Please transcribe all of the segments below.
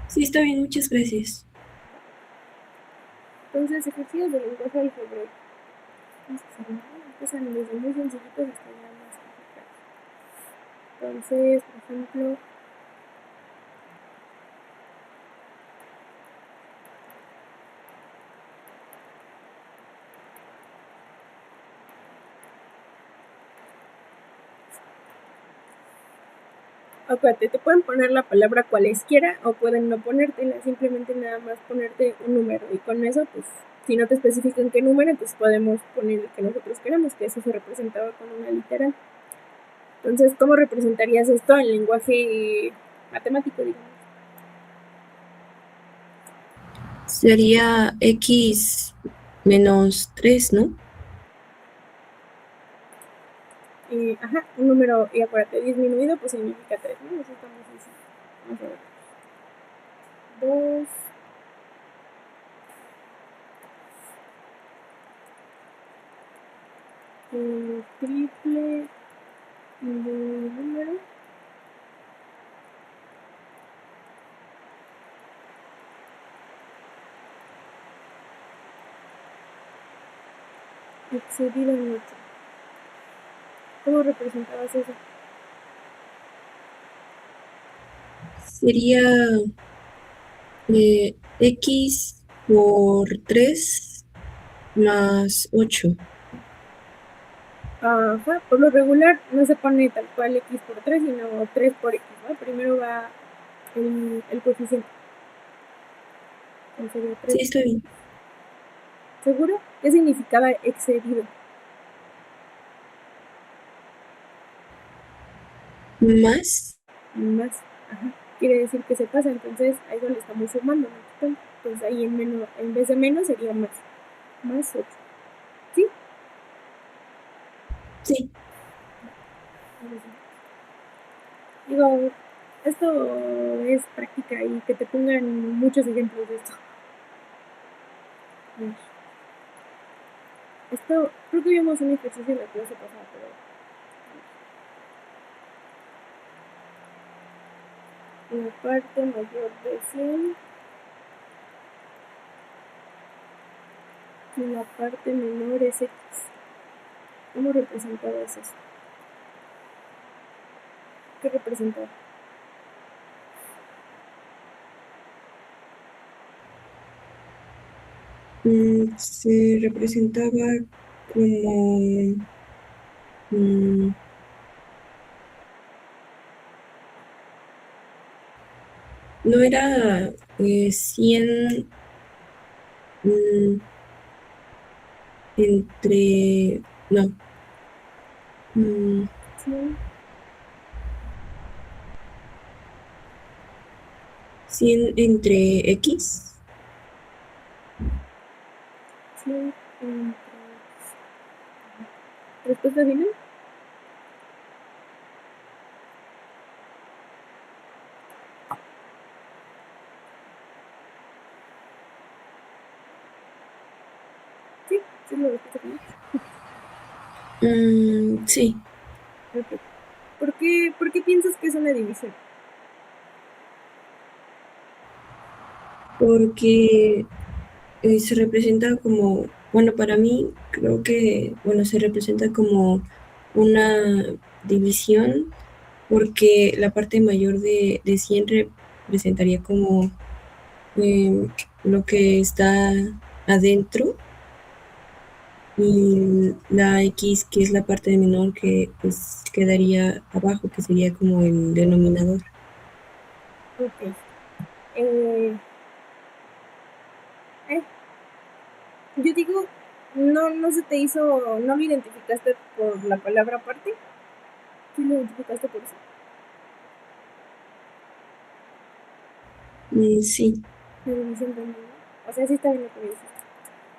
Sí, está bien, muchas gracias. Entonces, ejercicios de lenguaje algebraico. Empiezan desde muy sencillitos hasta ya más complicados. Entonces, por ejemplo, acuérdate, te pueden poner la palabra cualesquiera o pueden no ponértela, simplemente nada más ponerte un número y con eso, pues, si no te especifican qué número, entonces podemos poner el que nosotros queramos, que eso se representaba con una literal. Entonces, ¿cómo representarías esto en lenguaje matemático, digamos? Sería x menos 3, ¿no? Un número, y acuérdate, disminuido, pues significa 3, ¿no? Eso está muy sencillo. Vamos a ver. 2, triple de número excedido en 8. ¿Cómo representabas eso? Sería x por 3 más 8. Ajá, por lo regular no se pone tal cual x por 3, sino 3 por x, ¿no? Primero va el coeficiente. Entonces sería Sí, 3 está por bien. x. ¿Seguro? ¿Qué significaba excedido? Más. Más. Ajá. Quiere decir que se pasa, entonces a eso le estamos sumando, ¿no? Entonces ahí en vez de menos sería más. Más 8. ¿Sí? Sí. Digo, esto es práctica y que te pongan muchos ejemplos de esto. Esto, creo que vimos un ejercicio en la clase pasada, pero la parte mayor de 100 y la parte menor es x. ¿Cómo representabas eso? ¿Qué representaba? Se representaba como... mm, no era 100 mm, entre... No. mm, 100, 100 entre x. 100 entre x. ¿Respuesta final? Sí, sí es la respuesta final. Sí, Ok. ¿Por qué piensas que es una división? porque se representa como, bueno, para mí creo que, bueno, se representa como una división porque la parte mayor de 100 representaría como lo que está adentro y la X, que es la parte menor, que pues quedaría abajo, que sería como el denominador. Ok. Eh, eh, yo digo, no se te hizo, no lo identificaste por la palabra parte. Sí lo identificaste por eso. Sí. La división también, ¿no? O sea, sí está bien lo que me dices.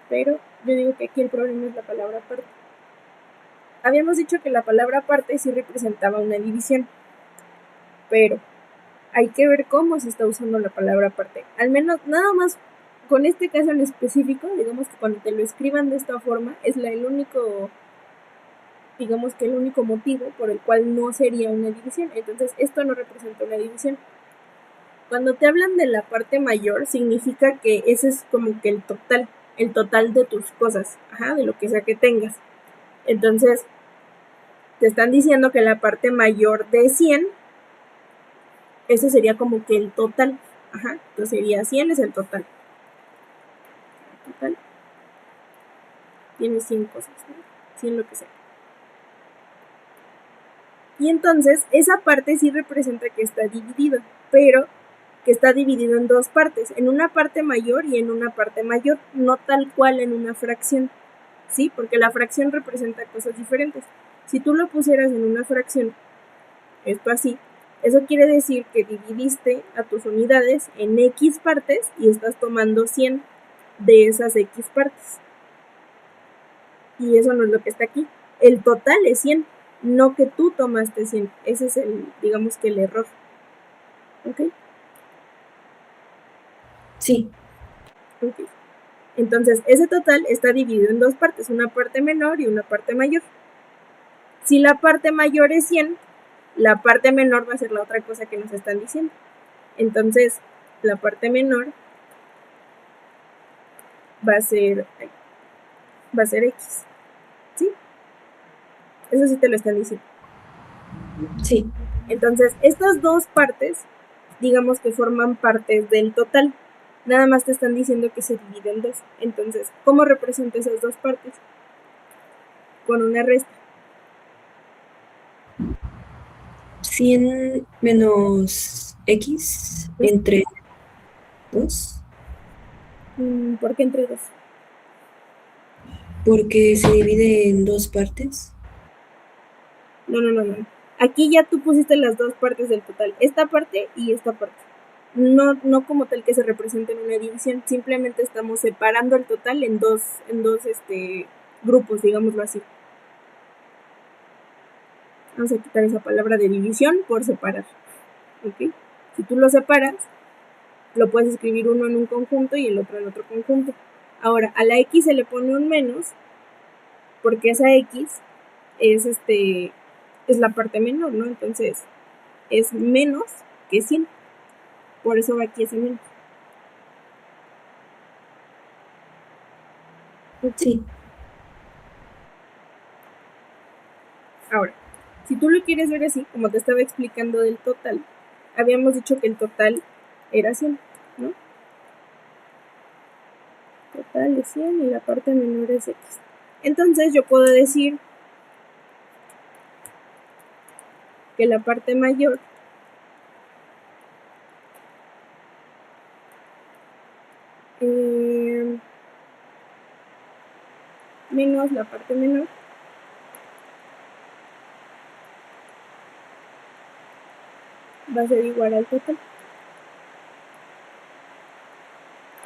Pero yo digo que aquí el problema es la palabra parte. Habíamos dicho que la palabra parte sí representaba una división, pero hay que ver cómo se está usando la palabra parte. Al menos, nada más con este caso en específico, digamos que cuando te lo escriban de esta forma, es el único, digamos que el único motivo por el cual no sería una división. Entonces, esto no representa una división. Cuando te hablan de la parte mayor, significa que ese es como que el total de tus cosas, de lo que sea que tengas. Entonces, te están diciendo que la parte mayor de 100, ese sería como que el total. Entonces sería 100 es el total. El total tiene 100 cosas, ¿no? 100 lo que sea. Y entonces, esa parte sí representa que está dividido, pero que está dividido en dos partes, en una parte mayor y en una parte mayor, no tal cual en una fracción, ¿sí? Porque la fracción representa cosas diferentes. Si tú lo pusieras en una fracción, esto así, eso quiere decir que dividiste a tus unidades en X partes y estás tomando 100 de esas X partes. Y eso no es lo que está aquí. El total es 100, no que tú tomaste 100. Ese es digamos que el error. ¿Ok? Sí. Ok. Entonces, ese total está dividido en dos partes, una parte menor y una parte mayor. Si la parte mayor es 100, la parte menor va a ser la otra cosa que nos están diciendo. Entonces, la parte menor va a ser X. ¿Sí? Eso sí te lo están diciendo. Sí. Entonces, estas dos partes, digamos que forman partes del total. Nada más te están diciendo que se divide en dos. Entonces, ¿cómo represento esas dos partes? Con una resta. 100 menos X entre 2, ¿Por qué entre dos? porque se divide en dos partes. No. Aquí ya tú pusiste las dos partes del total. Esta parte y esta parte. No como tal que se represente en una división. Simplemente estamos separando el total en dos grupos, digámoslo así. Vamos a quitar esa palabra de división por separar. ¿Ok? Si tú lo separas, lo puedes escribir uno en un conjunto y el otro en otro conjunto. Ahora, a la X se le pone un menos, porque esa X es la parte menor, ¿no? Entonces, es menos que 100. Por eso va aquí ese menos. ¿Okay? Sí. Ahora, si tú lo quieres ver así, como te estaba explicando del total, habíamos dicho que el total era 100, ¿no? Total es 100 y la parte menor es X. Entonces yo puedo decir que la parte mayor menos la parte menor va a ser igual al total.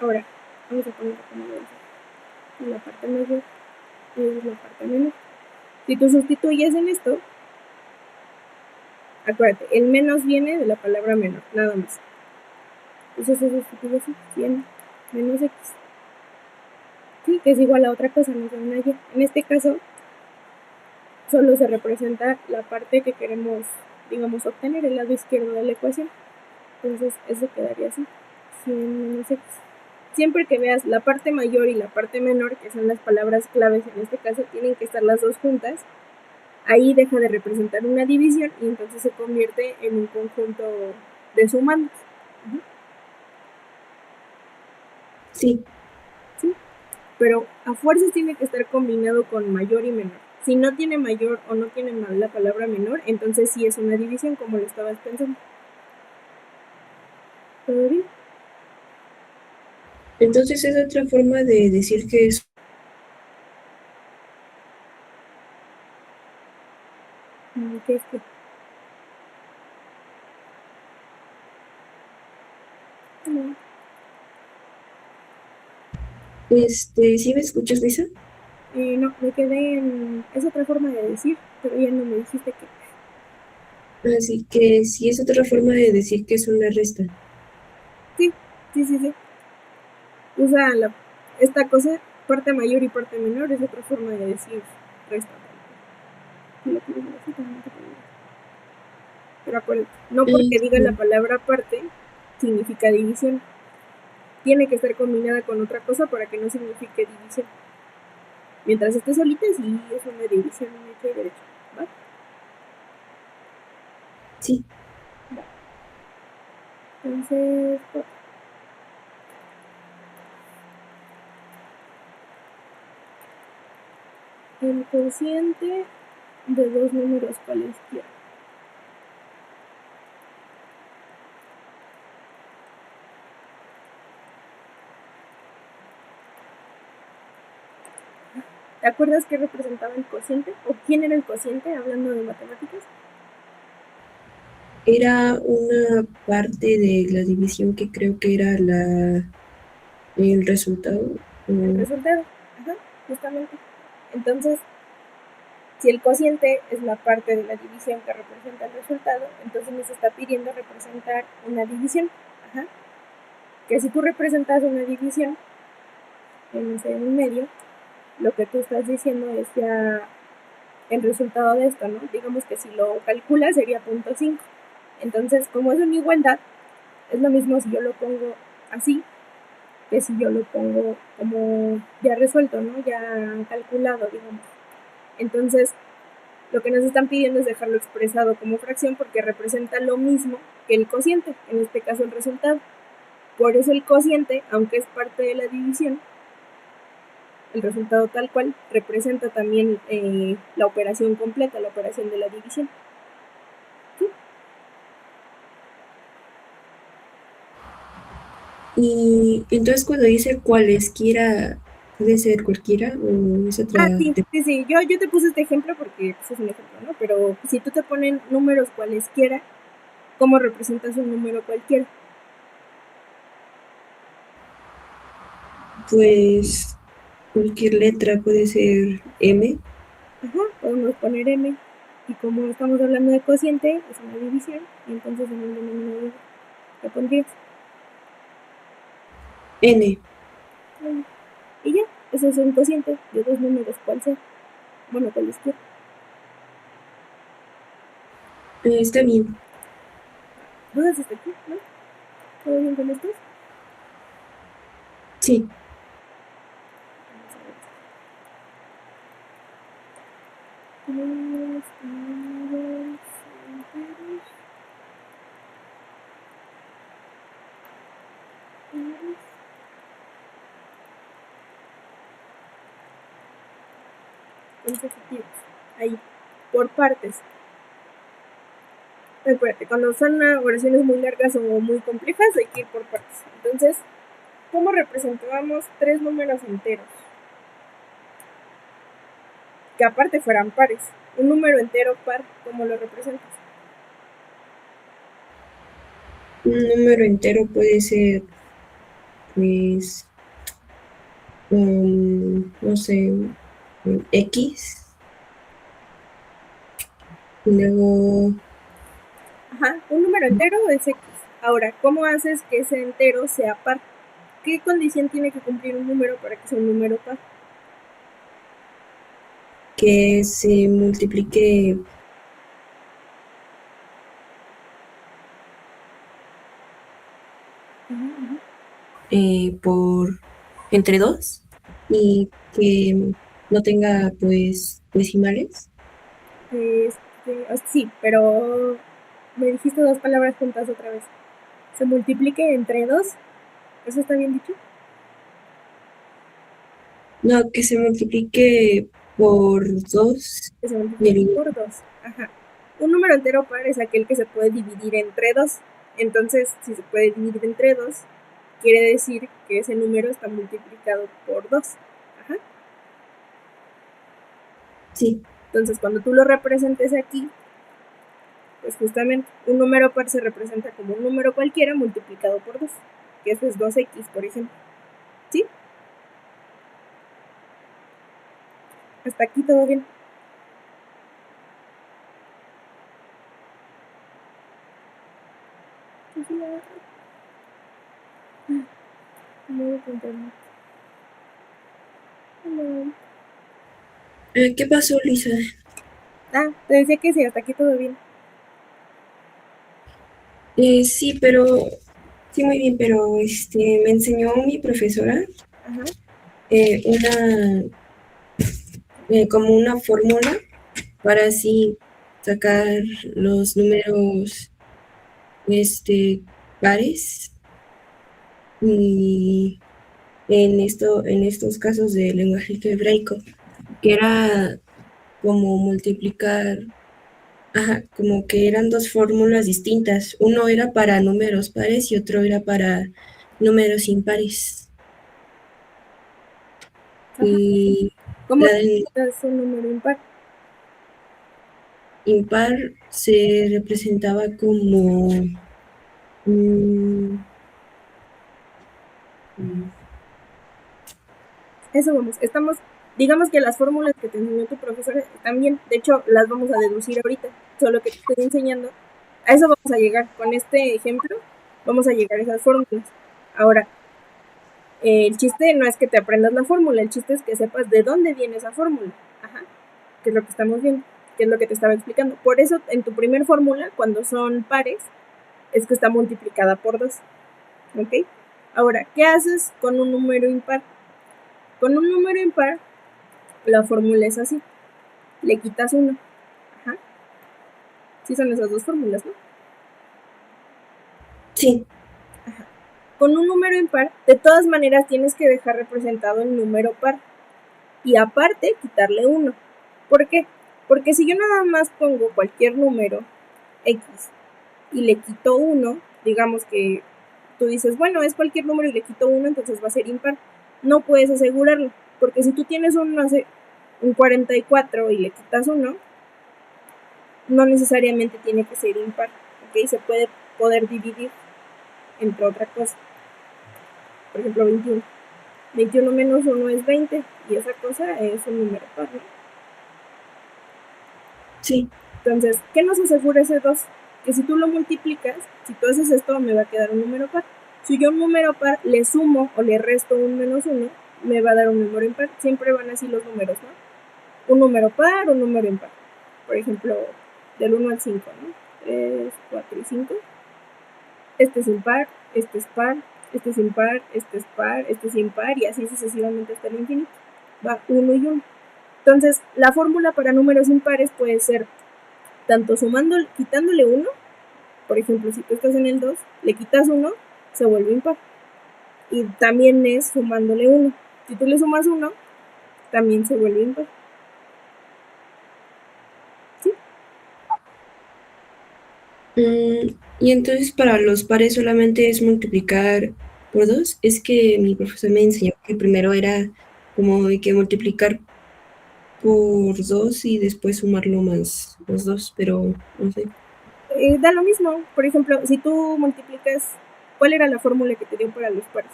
Ahora, vamos a poner la parte mayor y la parte menor. Si tú sustituyes en esto, acuérdate, el menos viene de la palabra menor, nada más. Entonces se sustituye así, 100 menos X. Sí, que es igual a otra cosa, no es una Y. En este caso, solo se representa la parte que queremos, digamos, obtener, el lado izquierdo de la ecuación. Entonces, eso quedaría así, 100 menos X. Siempre que veas la parte mayor y la parte menor, que son las palabras claves en este caso, tienen que estar las dos juntas. Ahí deja de representar una división y entonces se convierte en un conjunto de sumandos. Sí. ¿Sí? Pero a fuerzas tiene que estar combinado con mayor y menor. Si no tiene mayor o no tiene la palabra menor, entonces sí es una división, como lo estabas pensando. ¿Todo bien? Entonces es otra forma de decir que es. ¿Qué es que? No. ¿Sí me escuchas, Lisa? No, me quedé en... Es otra forma de decir, pero ya no me dijiste que... Así que sí es otra forma de decir que es una resta. Sí. Usa esta cosa, parte mayor y parte menor, es otra forma de decir resta. Si lo quieres ver así, también te puedo decir. Pero acuérdate, no porque diga la palabra parte, significa división. Tiene que estar combinada con otra cosa para que no signifique división. Mientras esté solita, sí es una división hecha y derecha. ¿Va? Sí. Va. Entonces, el cociente de dos números cualesquiera. ¿Te acuerdas qué representaba el cociente? ¿O quién era el cociente hablando de matemáticas? Era una parte de la división que creo que era el resultado. El resultado. Ajá, justamente. Entonces, si el cociente es la parte de la división que representa el resultado, entonces nos está pidiendo representar una división. Ajá. Que si tú representas una división en un medio, lo que tú estás diciendo es ya el resultado de esto, ¿no? Digamos que si lo calculas sería 0.5. Entonces, como es una igualdad, es lo mismo si yo lo pongo así que si yo lo pongo como ya resuelto, ¿no? Ya calculado, digamos. Entonces, lo que nos están pidiendo es dejarlo expresado como fracción porque representa lo mismo que el cociente, en este caso el resultado. Por eso el cociente, aunque es parte de la división, el resultado tal cual representa también la operación completa, la operación de la división. ¿Sí? Y entonces cuando dice cualesquiera, puede ser cualquiera o es otra. Sí. Yo te puse este ejemplo porque pues, es un ejemplo, ¿no? Pero si tú te ponen números cualesquiera, ¿cómo representas un número cualquiera? Pues cualquier letra puede ser M. Ajá, podemos poner m. Y como estamos hablando de cociente, es una división, y entonces en el denominador ¿qué pondrías? N. Y ya, ese es un cociente de dos números, cual sea. Bueno, cualesquiera. Está bien. ¿Dudas hasta aquí? ¿No? ¿Todo bien con estos? Sí. Vamos a ver. Números enteros. Consecutivos. Ahí, por partes. Acuérdate, cuando son oraciones muy largas o muy complejas, hay que ir por partes. Entonces, ¿cómo representábamos tres números enteros? Que aparte fueran pares. Un número entero par, ¿cómo lo representas? Un número entero puede ser, pues, no sé, X. Y luego, Ajá, un número entero es X. Ahora, ¿cómo haces que ese entero sea par? ¿Qué condición tiene que cumplir un número para que sea un número par? que se multiplique por entre 2 y que no tenga pues decimales. Sí, pero me dijiste dos palabras juntas otra vez. Se multiplique entre dos. ¿Eso está bien dicho? No, que se multiplique por 2 Que se y el multiplique por dos. Ajá. Un número entero par es aquel que se puede dividir entre dos. Entonces, si se puede dividir entre dos, quiere decir que ese número está multiplicado por dos. Ajá. Sí, Entonces, cuando tú lo representes aquí, pues justamente un número par se representa como un número cualquiera multiplicado por 2, que eso es 2x, por ejemplo. ¿Sí? Hasta aquí todo bien. ¿qué pasó, Lisa? Te decía que sí, hasta aquí todo bien. Sí, pero Sí, muy bien, pero me enseñó mi profesora Ajá, una como una fórmula para así sacar los números pares y en estos casos de lenguaje algebraico, que era como multiplicar, ajá, como que eran dos fórmulas distintas. Uno era para números pares y otro era para números impares. ajá. Y ¿Cómo la del es un número impar? impar se representaba como mm, mm, Eso vamos, digamos que las fórmulas que te enseñó tu profesor están bien, de hecho las vamos a deducir ahorita, solo que te estoy enseñando, a eso vamos a llegar, con este ejemplo vamos a llegar a esas fórmulas. Ahora, el chiste no es que te aprendas la fórmula, el chiste es que sepas de dónde viene esa fórmula, ajá, que es lo que estamos viendo, que es lo que te estaba explicando. Por eso en tu primer fórmula, cuando son pares, es que está multiplicada por 2, ¿ok? Ahora, ¿qué haces con un número impar? Con un número impar, la fórmula es así. Le quitas 1. Ajá. Sí son esas dos fórmulas, ¿no? sí, Ajá. Con un número impar, de todas maneras tienes que dejar representado el número par. Y aparte, quitarle 1. ¿Por qué? Porque si yo nada más pongo cualquier número X y le quito 1, digamos que tú dices, bueno, es cualquier número y le quito 1, entonces va a ser impar. No puedes asegurarlo, porque si tú tienes no sé, un 44 y le quitas 1, no necesariamente tiene que ser impar, ¿ok? Se puede poder dividir entre otra cosa. Por ejemplo, 21. 21 menos 1 es 20 y esa cosa es un número par, ¿no? sí. Entonces, ¿qué nos asegura ese 2? Que si tú lo multiplicas, si tú haces esto, me va a quedar un número par. Si yo a un número par le sumo o le resto un menos 1, me va a dar un número impar. Siempre van así los números, ¿no? Un número par, un número impar. Por ejemplo, del 1 al 5, ¿no? 3, 4 y 5. Este es impar, este es par, este es impar, este es par, este es impar y así sucesivamente hasta el infinito. Va 1 y 1. Entonces, la fórmula para números impares puede ser tanto quitándole 1, por ejemplo, si tú estás en el 2, le quitas 1, se vuelve impar. Y también es sumándole 1. Si tú le sumas 1, también se vuelve impar. ¿Sí? Y entonces para los pares solamente es multiplicar por 2. Es que mi profesor me enseñó que primero era como de que multiplicar por 2 y después sumarlo más los 2, pero no sé. Da lo mismo. Por ejemplo, si tú multiplicas, ¿cuál era la fórmula que te dio para los pares?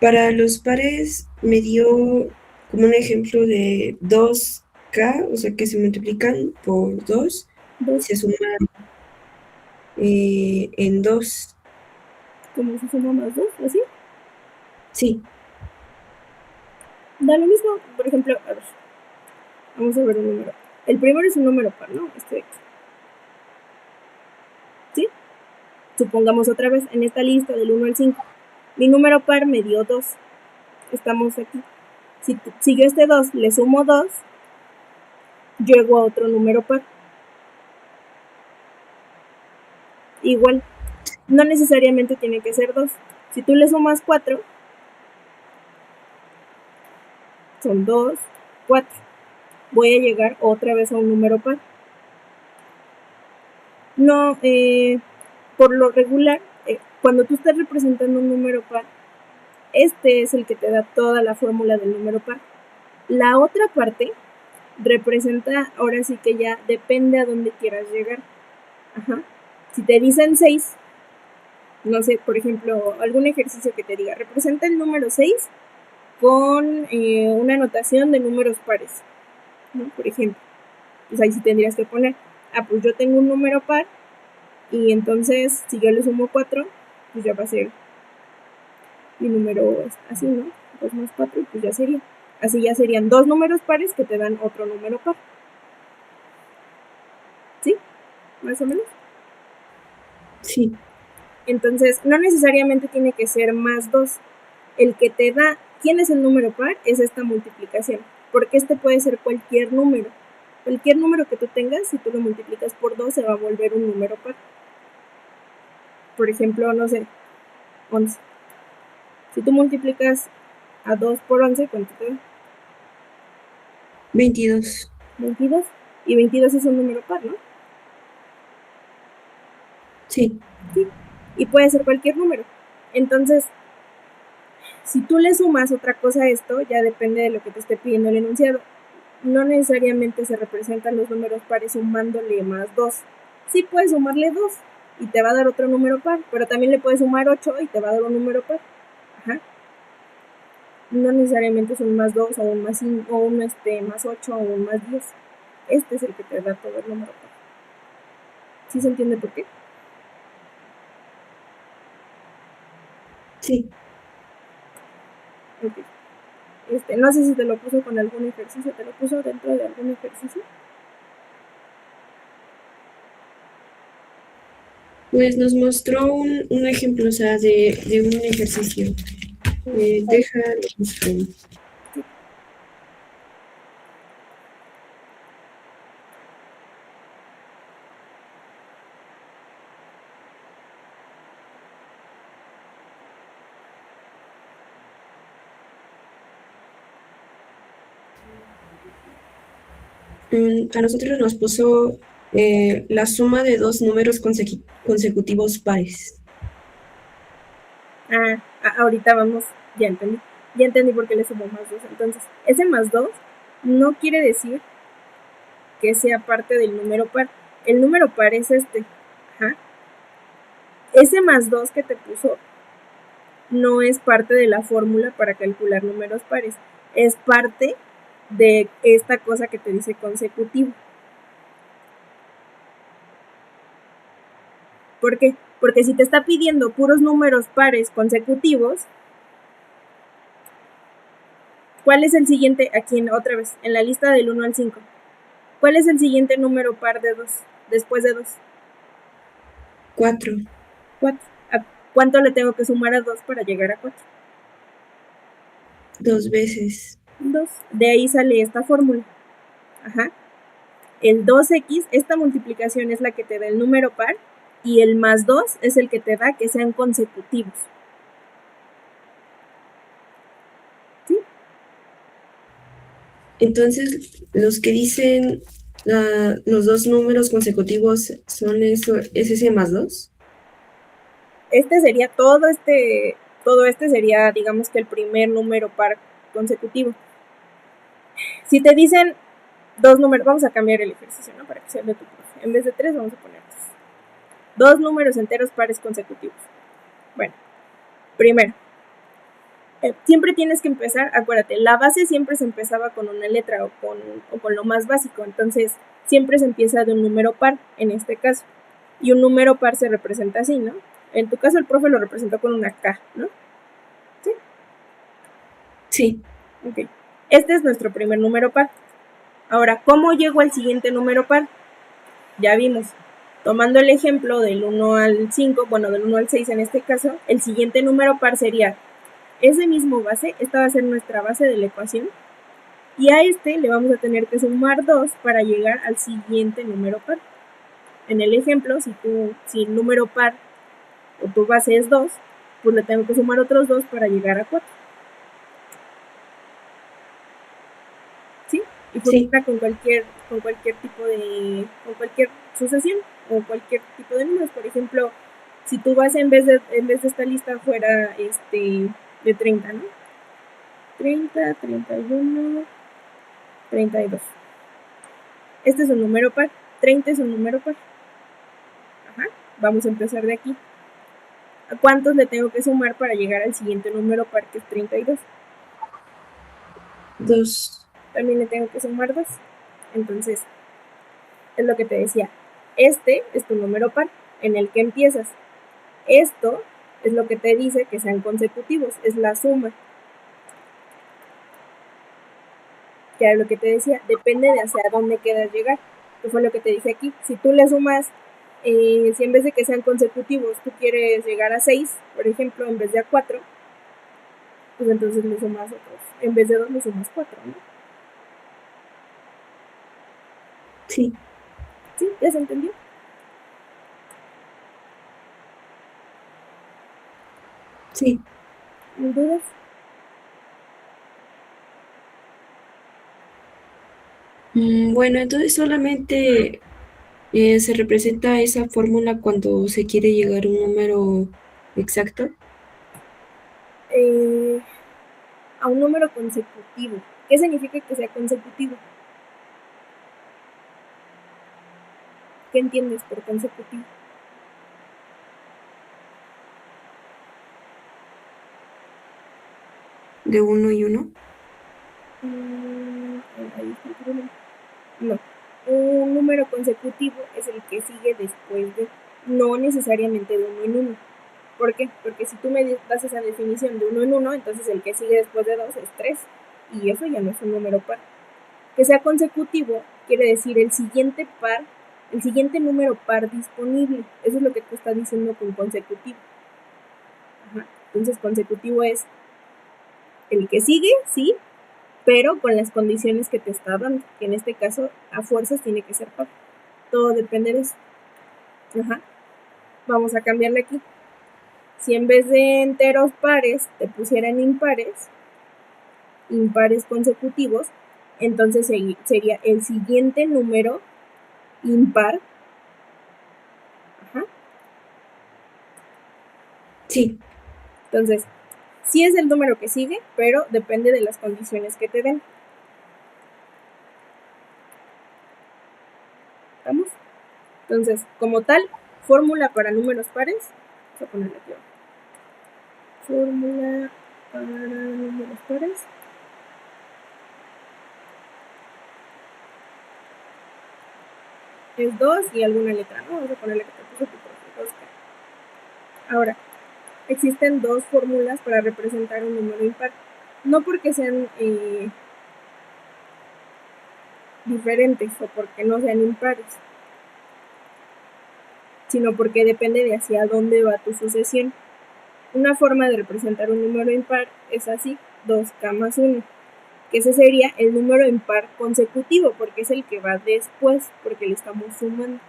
Para los pares me dio como un ejemplo de 2K, o sea que se multiplican por 2 y 2, se suman en 2. como se suma más 2, así. Sí, Da lo mismo. Por ejemplo, a ver, vamos a ver un número. El primero es un número par, ¿no? Este de aquí. ¿Sí? Supongamos otra vez en esta lista del 1 al 5. Mi número par me dio 2. Estamos aquí. Si yo este 2 le sumo 2, llego a otro número par. Igual, no necesariamente tiene que ser 2. Si tú le sumas 4, son 2, 4. Voy a llegar otra vez a un número par. No, por lo regular, cuando tú estás representando un número par, este es el que te da toda la fórmula del número par. La otra parte representa, ahora sí que ya depende a dónde quieras llegar. Ajá. Si te dicen 6, no sé, por ejemplo, algún ejercicio que te diga, representa el número 6 con una anotación de números pares, ¿no? Por ejemplo, pues ahí sí tendrías que poner, pues yo tengo un número par y entonces si yo le sumo 4, pues ya va a ser mi número así, ¿no? 2 más 4 y pues ya sería. Así ya serían dos números pares que te dan otro número par. ¿Sí? Más o menos. sí. Entonces, no necesariamente tiene que ser más 2. El que te da quién es el número par es esta multiplicación, porque este puede ser cualquier número. Cualquier número que tú tengas, si tú lo multiplicas por 2, se va a volver un número par. Por ejemplo, no sé, 11. Si tú multiplicas a 2 por 11, ¿cuánto te da? 22. 22. Y 22 es un número par, ¿no? Sí. Sí. Y puede ser cualquier número. Entonces, si tú le sumas otra cosa a esto, ya depende de lo que te esté pidiendo el enunciado. No necesariamente se representan los números pares sumándole más 2. Sí puedes sumarle 2 y te va a dar otro número par, pero también le puedes sumar 8 y te va a dar un número par. Ajá. No necesariamente es un más 2 o un más 5 o un más 8 o un más 10. Este es el que te da todo el número par. ¿Sí se entiende por qué? Sí. Ok. No sé si te lo puso con algún ejercicio. ¿Te lo puso dentro de algún ejercicio? Pues nos mostró un ejemplo, o sea, de un ejercicio. Déjalo busco. Sí. A nosotros nos puso la suma de dos números consecutivos pares. Ahorita vamos, ya entendí. Ya entendí por qué le sumo más 2. Entonces, ese más 2 no quiere decir que sea parte del número par. El número par es este. Ajá. Ese más 2 que te puso no es parte de la fórmula para calcular números pares. Es parte de esta cosa que te dice consecutivo. ¿Por qué? Porque si te está pidiendo puros números pares consecutivos, ¿cuál es el siguiente? Aquí otra vez, en la lista del 1 al 5. ¿Cuál es el siguiente número par de 2? Después de 2. 4. 4. ¿A cuánto le tengo que sumar a 2 para llegar a 4? 2 veces. 2. De ahí sale esta fórmula. Ajá. El 2x, esta multiplicación es la que te da el número par y el más 2 es el que te da que sean consecutivos. ¿Sí? Entonces, los que dicen los dos números consecutivos son eso, ¿es ese más 2? Este sería todo este sería, digamos que el primer número par consecutivo. Si te dicen dos números, vamos a cambiar el ejercicio, ¿no? Para que sea de tu profe. En vez de 3 vamos a poner 2 números enteros pares consecutivos. Bueno, primero, siempre tienes que empezar, acuérdate, la base siempre se empezaba con una letra o con lo más básico, entonces siempre se empieza de un número par, en este caso, y un número par se representa así, ¿no? En tu caso el profe lo representó con una K, ¿no? ¿Sí? Sí. Ok. Este es nuestro primer número par. Ahora, ¿cómo llego al siguiente número par? Ya vimos. Tomando el ejemplo del 1 al 5, bueno, del 1 al 6 en este caso, el siguiente número par sería ese mismo base, esta va a ser nuestra base de la ecuación, y a este le vamos a tener que sumar 2 para llegar al siguiente número par. En el ejemplo, si el número par o tu base es 2, pues le tengo que sumar otros 2 para llegar a 4. ¿Sí? Y funciona Sí. con cualquier tipo de, con cualquier sucesión o cualquier tipo de números. Por ejemplo, si tu base en vez de esta lista fuera de 30, ¿no? 30, 31, 32. Este es un número par. 30 es un número par. Ajá. Vamos a empezar de aquí. ¿A cuántos le tengo que sumar para llegar al siguiente número par, que es 32? 2. También le tengo que sumar 2. Entonces, es lo que te decía. Este es tu número par en el que empiezas. Esto es lo que te dice que sean consecutivos, es la suma. Que era lo que te decía, depende de hacia dónde quieras llegar. Que fue lo que te dije aquí. Si tú le sumas si en vez de que sean consecutivos tú quieres llegar a 6, por ejemplo, en vez de a 4, pues entonces le sumas otros. En vez de 2 le sumas 4, ¿no? Sí, ¿Sí? ¿Ya se entendió? sí. ¿Dudas? Bueno, entonces solamente se representa esa fórmula cuando se quiere llegar a un número exacto. A un número consecutivo. ¿Qué significa que sea consecutivo? ¿Qué entiendes por consecutivo? De uno y uno. Ahí está el problema. No. Un número consecutivo es el que sigue después de, no necesariamente de uno en uno. ¿Por qué? Porque si tú me das esa definición de uno en uno, entonces el que sigue después de 2 es 3. Y eso ya no es un número par. Que sea consecutivo quiere decir el siguiente par, el siguiente número par disponible. Eso es lo que te está diciendo con consecutivo. Ajá. Entonces consecutivo es el que sigue, sí, pero con las condiciones que te está dando, que en este caso a fuerzas tiene que ser par. Todo depende de eso. Ajá. Vamos a cambiarle aquí. Si en vez de enteros pares te pusieran impares consecutivos, entonces sería el siguiente número impar. Ajá. Sí, Entonces, sí es el número que sigue, pero depende de las condiciones que te den. ¿Vamos? Entonces, como tal, fórmula para números pares. Vamos a ponerle aquí abajo. Fórmula para números pares. Es 2 y alguna letra, ¿no? Vamos a ponerle que te puso tu profe, 2K. Ahora, existen dos fórmulas para representar un número impar. No porque sean diferentes o porque no sean impares, sino porque depende de hacia dónde va tu sucesión. Una forma de representar un número impar es así, 2K más 1, que ese sería el número impar consecutivo, porque es el que va después, porque le estamos sumando.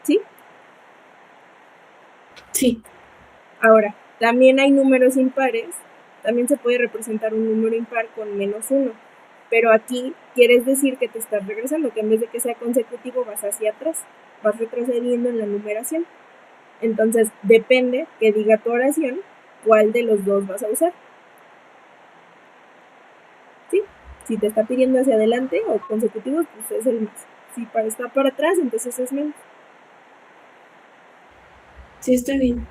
¿Sí? sí. Ahora, también hay números impares, también se puede representar un número impar con menos 1, pero aquí quieres decir que te estás regresando, que en vez de que sea consecutivo vas hacia atrás, vas retrocediendo en la numeración. Entonces, depende que diga tu oración cuál de los dos vas a usar. ¿Sí? Si te está pidiendo hacia adelante o consecutivo, pues es el más. Si está para atrás, entonces es menos. Sí, está bien.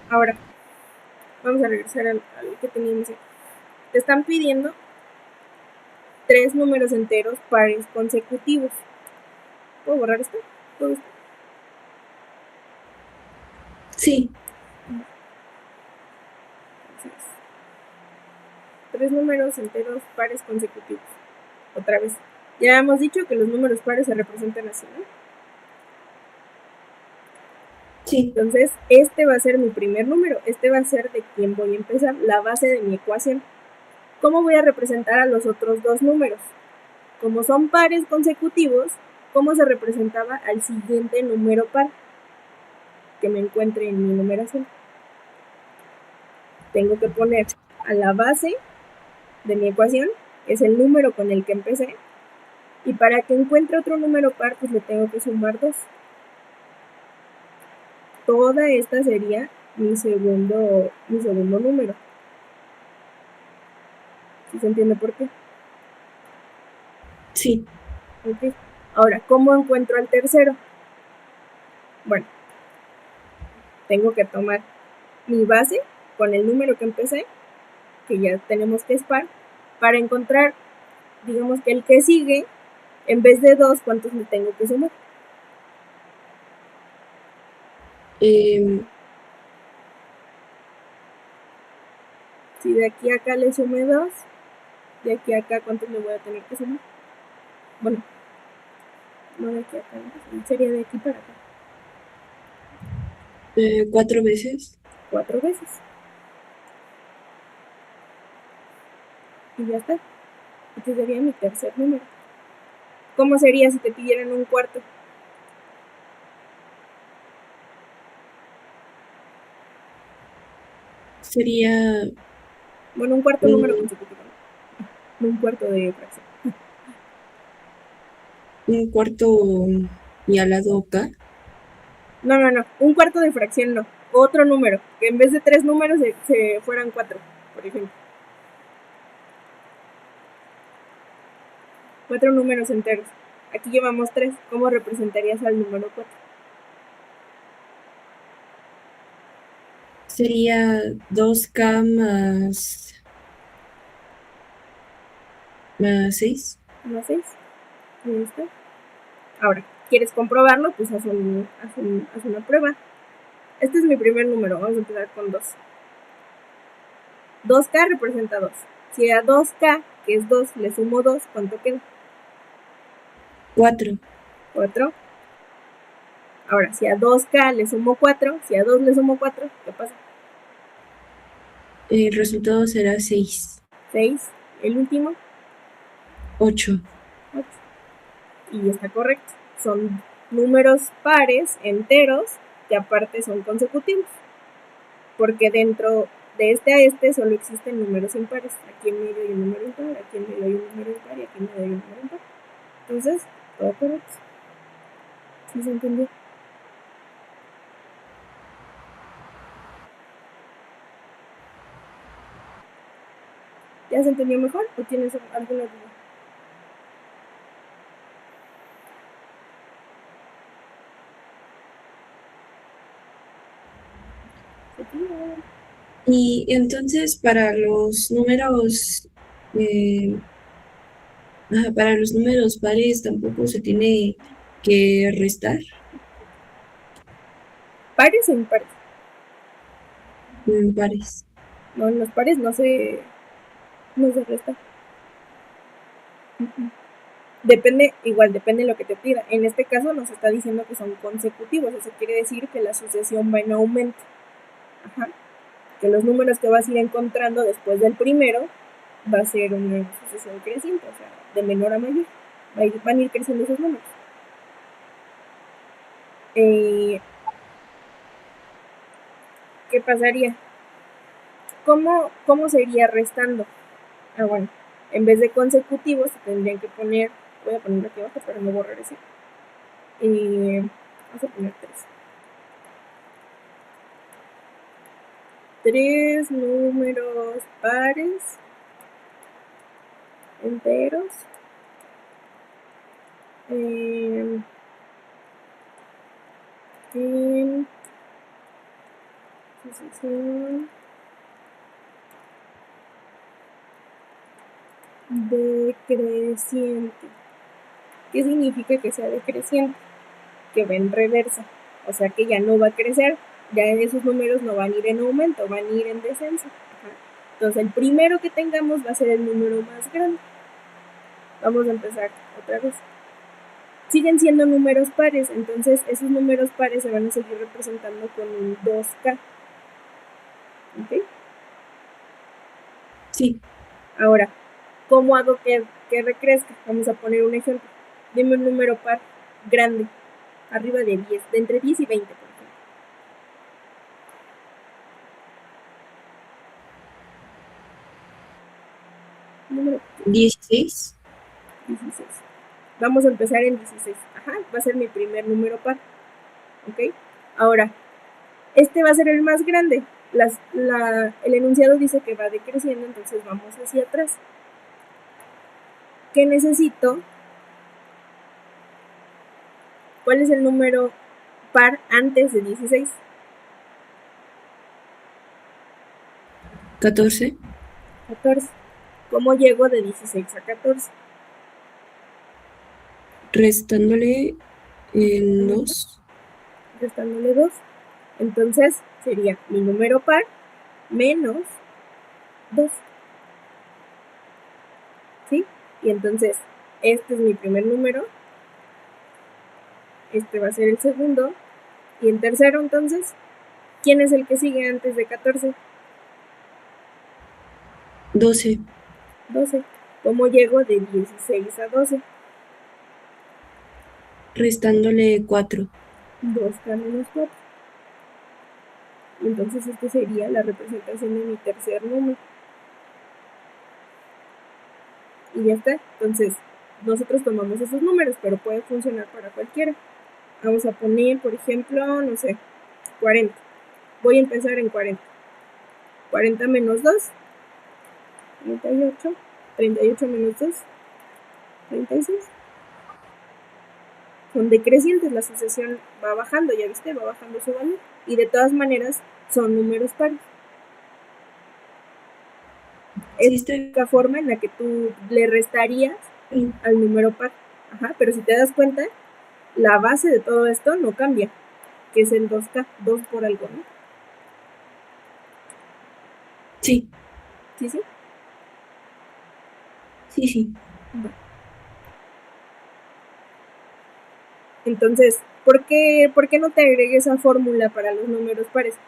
Ahora, vamos a regresar al que teníamos aquí. Te están pidiendo 3 números enteros pares consecutivos. ¿Puedo borrar esto? ¿Todo esto? Sí, Entonces, 3 números enteros pares consecutivos. Otra vez. Ya hemos dicho que los números pares se representan así, ¿no? sí. Entonces, este va a ser mi primer número. Este va a ser de quien voy a empezar, la base de mi ecuación. ¿Cómo voy a representar a los otros dos números? Como son pares consecutivos, ¿cómo se representaba al siguiente número par que me encuentre en mi numeración? Tengo que poner a la base de mi ecuación, que es el número con el que empecé, y para que encuentre otro número par, pues le tengo que sumar 2. Toda esta sería mi segundo número. ¿Sí se entiende por qué? Sí, Ok. Ahora, ¿cómo encuentro al tercero? Bueno, tengo que tomar mi base con el número que empecé, que ya tenemos que es par, para encontrar, digamos que el que sigue, en vez de 2, ¿cuántos le tengo que sumar? em, Si de aquí a acá le sumé 2, de aquí a acá, ¿cuántos le voy a tener que sumar? Bueno, no de aquí a acá, sería de aquí para acá. 4 veces. 4 veces. Y ya está. Este sería mi tercer número. ¿Cómo sería si te pidieran un cuarto? Sería Bueno, un cuarto número un, consecutivo, no un cuarto de fracción. un cuarto y al lado K. No, un cuarto de fracción no. Otro número, que en vez de 3 números se fueran 4, por ejemplo. 4 números enteros. Aquí llevamos 3. ¿Cómo representarías al número 4? Sería 2K más 6. ¿No 6? Ahí está. Ahora, ¿quieres comprobarlo? Pues haz una prueba. Este es mi primer número. Vamos a empezar con 2. 2K representa 2. Si a 2K, que es 2, le sumo 2, ¿cuánto queda? 4. 4. Ahora, si a 2K le sumo 4, si a 2 le sumo 4, ¿qué pasa? El resultado será 6. 6. El último, 8. 8. Y está correcto. Son números pares, enteros, que aparte son consecutivos. Porque dentro de este a este solo existen números impares. Aquí en medio hay un número impar, aquí en medio hay un número impar y aquí en medio hay un número impar. Entonces, todo correcto. ¿Sí se entendió? ¿Ya se entendió mejor o tienes alguna duda? Y entonces eh, para los números pares tampoco se tiene que restar. ¿Pares o impares? Pares. No, en los pares no se resta. Depende de lo que te pida. En este caso nos está diciendo que son consecutivos. Eso quiere decir que la sucesión va en aumento. Ajá. Que los números que vas a ir encontrando después del primero va a ser una sucesión creciente, o sea, de menor a mayor. Van a ir creciendo esos números. ¿Qué pasaría? ¿Cómo se iría restando? Bueno, en vez de consecutivos tendrían que poner, voy a ponerlo aquí abajo para no borrar ese. Vamos a poner 3. 3 números pares enteros en sucesión decreciente. ¿Qué significa que sea decreciente? Que va en reversa, o sea que ya no va a crecer, ya esos números no van a ir en aumento, van a ir en descenso. Ajá. Entonces el primero que tengamos va a ser el número más grande. Vamos a empezar otra vez. Siguen siendo números pares, entonces esos números pares se van a seguir representando con un 2K. ¿Ok? Sí. Ahora, ¿cómo hago que recrezca? Vamos a poner un ejemplo. Dime un número par grande, arriba de 10, de entre 10 y 20, por ejemplo. Número 16. 16. Vamos a empezar en 16. Ajá, va a ser mi primer número par. ¿Ok? Ahora, este va a ser el más grande. El enunciado dice que va decreciendo, entonces vamos hacia atrás. ¿Qué necesito? ¿Cuál es el número par antes de 16? 14. 14. ¿Cómo llego de 16 a 14? Restándole en 2. Restándole 2. Entonces sería mi número par menos 2. ¿Sí? Y entonces este es mi primer número. Este va a ser el segundo. Y el tercero, entonces, ¿Quién es el que sigue antes de 14? 12. 12. ¿Cómo llego de 16 a 12? Restándole 4. 2k menos 4. Entonces este sería la representación de mi tercer número. Y ya está. Entonces, nosotros tomamos esos números, pero puede funcionar para cualquiera. Vamos a poner, por ejemplo, no sé, 40. Voy a empezar en 40. 40 menos 2, 38. 38 menos 2, 36. Son decrecientes, la sucesión va bajando, ya viste, va bajando su valor. Y de todas maneras, son números pares. Sí, Es está la única forma en la que tú le restarías bien. al número par. Ajá, pero si te das cuenta, la base de todo esto no cambia, que es el 2k, 2 por algo, ¿no? Sí, ¿Sí, sí? sí, sí. Entonces, ¿por qué no te agregué esa fórmula para los números pares?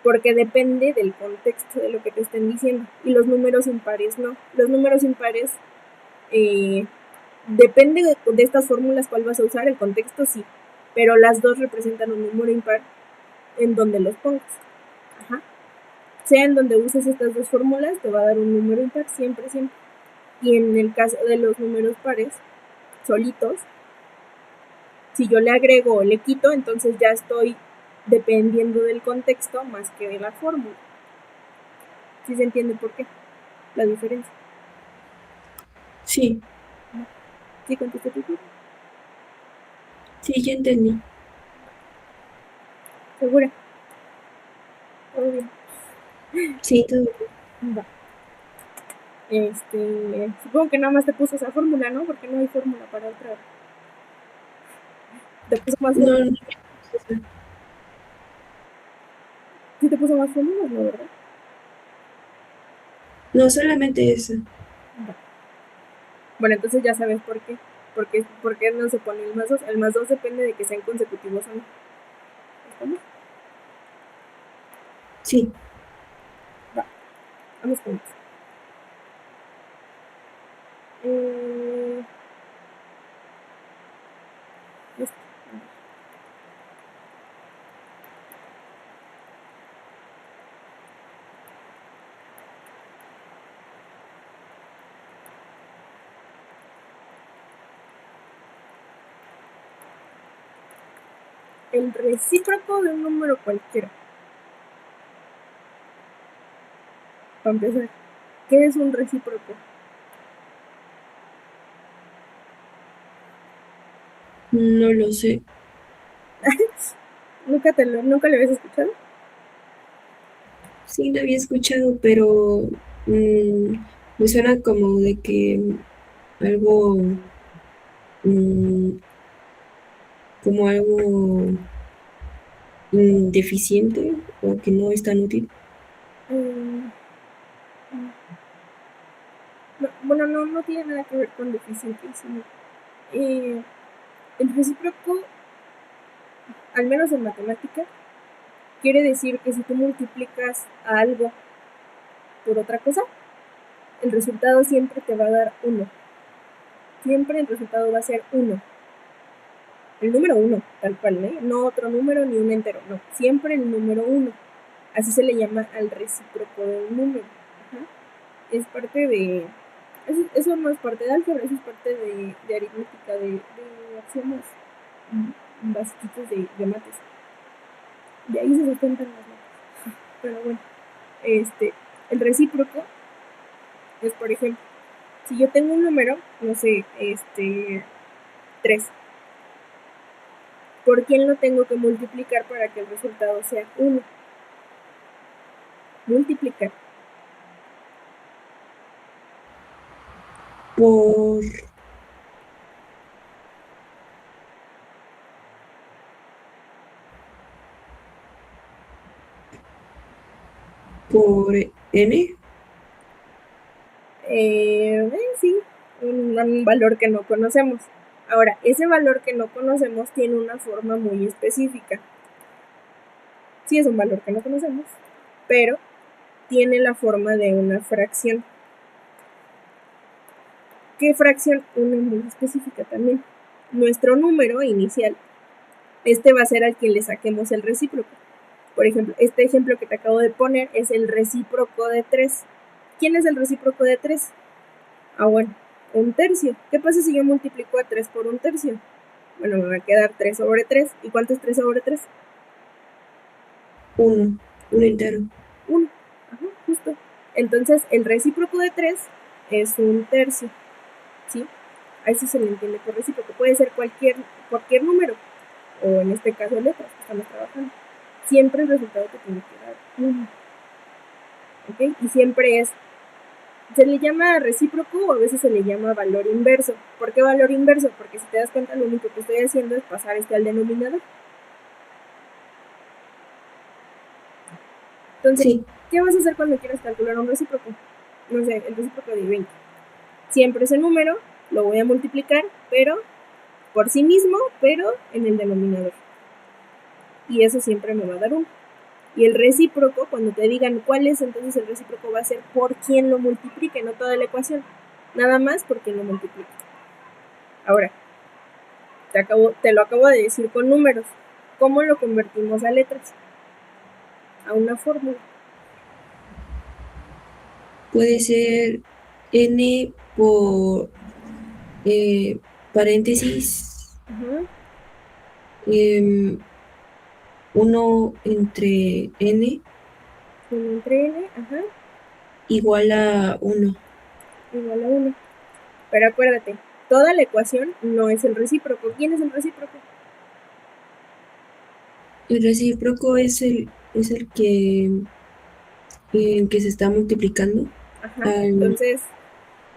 Porque depende del contexto de lo que te estén diciendo. Y los números impares no. Los números impares, depende de estas fórmulas cuál vas a usar, el contexto sí. Pero las dos representan un número impar en donde los pongas. Ajá. Sea en donde uses estas dos fórmulas, te va a dar un número impar siempre, siempre. Y en el caso de los números pares, solitos, si yo le agrego o le quito, entonces ya estoy dependiendo del contexto más que de la fórmula. ¿Sí se entiende por qué? La diferencia. Sí, ¿Sí contesté tu pregunta? sí, ya entendí. ¿Segura? Todo bien. Sí, todo bien. Va. Supongo que nada más te puso esa fórmula, ¿no? Porque no hay fórmula para otra. Te puso más No, fórmulas. no, Sí te puso más fórmulas, ¿no? ¿Verdad? no, solamente eso. Va. Bueno, entonces ya sabes por qué. ¿Por qué no se pone el más 2? El más 2 depende de que sean consecutivos o no. ¿Estamos? Sí, Va. Vamos con eso. Listo. El recíproco de un número cualquiera. Para empezar, ¿qué es un recíproco? no lo sé. ¿Nunca lo habías escuchado? Sí, lo había escuchado, pero me suena como de que algo, mm, como algo deficiente o que no es tan útil. Mm, no, bueno, no tiene nada que ver con deficiente, sino eh, el recíproco, al menos en matemática, quiere decir que si tú multiplicas a algo por otra cosa, el resultado siempre te va a dar 1. Siempre el resultado va a ser 1. El número 1, tal cual, ¿eh? No otro número ni un entero, no. Siempre el número 1. Así se le llama al recíproco de un número. Ajá. Es parte de... Eso no es parte de álgebra, eso es parte de aritmética, de axiomas basiquitos de mates. De ahí se sustentan las mates. Pero bueno, el recíproco es, por ejemplo, si yo tengo un número, no sé, 3, ¿por quién lo tengo que multiplicar para que el resultado sea 1? Multiplicar. Por, por n. Sí, un valor que no conocemos. Ahora, ese valor que no conocemos tiene una forma muy específica. Sí es un valor que no conocemos, pero tiene la forma de una fracción. ¿Qué fracción? Una muy específica también. Nuestro número inicial, este va a ser al que le saquemos el recíproco. Por ejemplo, este ejemplo que te acabo de poner es el recíproco de 3. ¿Quién es el recíproco de 3? Ah, bueno, un tercio. ¿Qué pasa si yo multiplico a 3 por un tercio? Bueno, me va a quedar 3 sobre 3. ¿Y cuánto es 3 sobre 3? 1 entero. 1. Ajá, justo. Entonces, el recíproco de 3 es un tercio. ¿Sí? A eso se le entiende por recíproco. Puede ser cualquier número, o en este caso letras que estamos trabajando. Siempre el resultado te tiene que dar 1. ¿Ok? Y siempre se le llama recíproco o a veces se le llama valor inverso. ¿Por qué valor inverso? Porque si te das cuenta, lo único que estoy haciendo es pasar al denominador. Entonces, Sí, ¿qué vas a hacer cuando quieras calcular un recíproco? No sé, el recíproco de 20. Siempre ese número lo voy a multiplicar, pero por sí mismo, pero en el denominador. Y eso siempre me va a dar 1. Y el recíproco, cuando te digan cuál es, entonces el recíproco va a ser por quien lo multiplique, no toda la ecuación. Nada más por quien lo multiplique. Ahora, te lo acabo de decir con números. ¿Cómo lo convertimos a letras? A una fórmula. puede ser n por paréntesis Ajá. 1 entre n 1 entre n, ajá, igual a 1. igual a 1. Pero acuérdate, toda la ecuación no es el recíproco. ¿Quién es el recíproco? El recíproco es el que se está multiplicando. Ajá. Al, Entonces,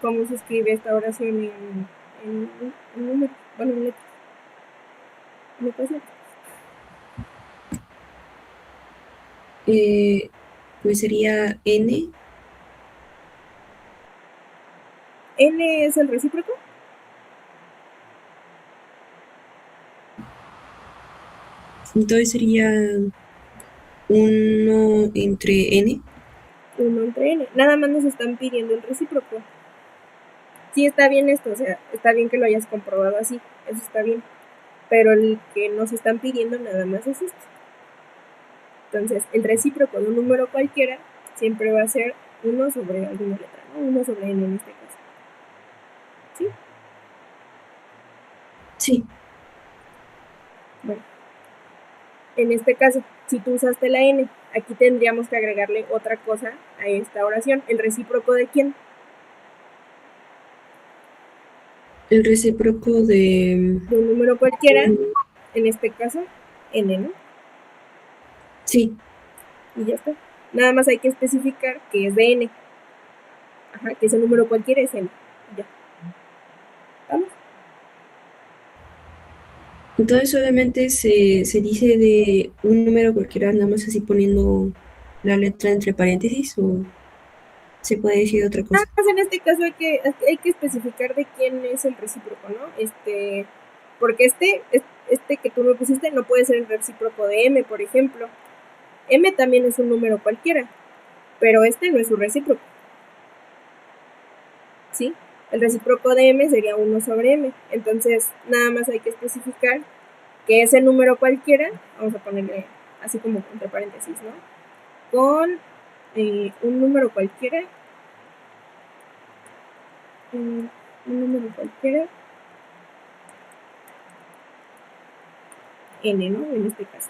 ¿cómo se escribe esta oración en números? Bueno, en letras. En ecuación. pues sería n. ¿N es el recíproco? Entonces sería 1 entre n. 1 entre n. Nada más nos están pidiendo el recíproco. Sí está bien esto, o sea, está bien que lo hayas comprobado así, eso está bien. Pero el que nos están pidiendo nada más es esto. Entonces, el recíproco de un número cualquiera siempre va a ser 1 sobre alguna letra, ¿no? 1 sobre n en este caso. ¿Sí? Sí, Bueno, en este caso, si tú usaste la n, aquí tendríamos que agregarle otra cosa a esta oración. ¿El recíproco de quién? el recíproco de... De un número cualquiera, en este caso, n, ¿no? Sí, Y ya está. Nada más hay que especificar que es de n. Ajá, que ese número cualquiera es n. Ya. ¿Vamos? entonces solamente se dice de un número cualquiera, nada más así poniendo la letra entre paréntesis, o se puede decir otra Nada cosa. más en este caso hay que especificar de quién es el recíproco, ¿no? Porque este que tú me pusiste no puede ser el recíproco de m, por ejemplo. M también es un número cualquiera, pero este no es su recíproco. ¿Sí? El recíproco de m sería 1 sobre m. Entonces, nada más hay que especificar que ese número cualquiera, vamos a ponerle así como entre paréntesis, ¿no? Con un número cualquiera, un número cualquiera, n, ¿no? En este caso.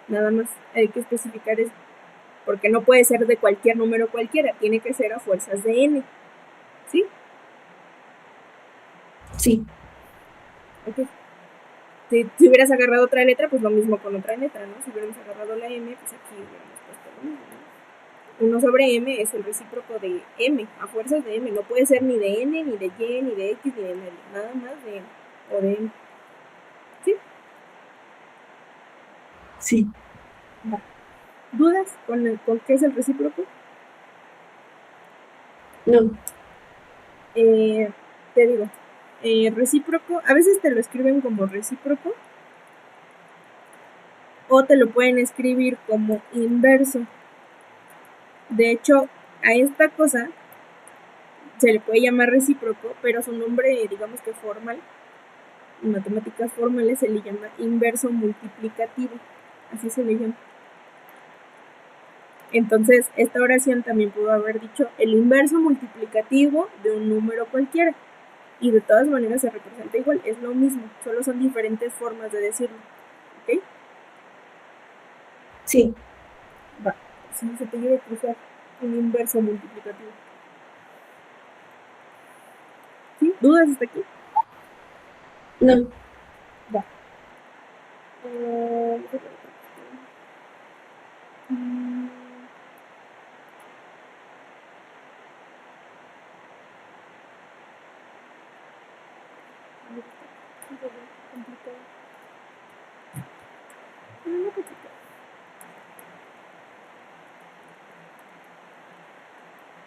Nada más hay que especificar eso, porque no puede ser de cualquier número cualquiera, tiene que ser a fuerzas de n. ¿Sí? Sí, Ok. Si hubieras agarrado otra letra, pues lo mismo con otra letra, ¿no? Si hubiéramos agarrado la m, pues aquí hubiéramos puesto lo mismo, ¿no? 1 sobre m es el recíproco de m, a fuerzas de m. No puede ser ni de n, ni de y, ni de x, ni de medio. Nada más de m o de m. ¿Sí? sí, Va. ¿Dudas con qué es el recíproco? no, Te digo, recíproco, a veces te lo escriben como recíproco, o te lo pueden escribir como inverso. De hecho, a esta cosa se le puede llamar recíproco, pero su nombre, digamos que formal, en matemáticas formales se le llama inverso multiplicativo, así se le llama. Entonces, esta oración también pudo haber dicho el inverso multiplicativo de un número cualquiera, y de todas maneras se representa igual, es lo mismo, solo son diferentes formas de decirlo, ¿ok? Sí. Va, si se te llega a cruzar un inverso multiplicativo. ¿Sí? ¿Dudas hasta aquí? No. Va.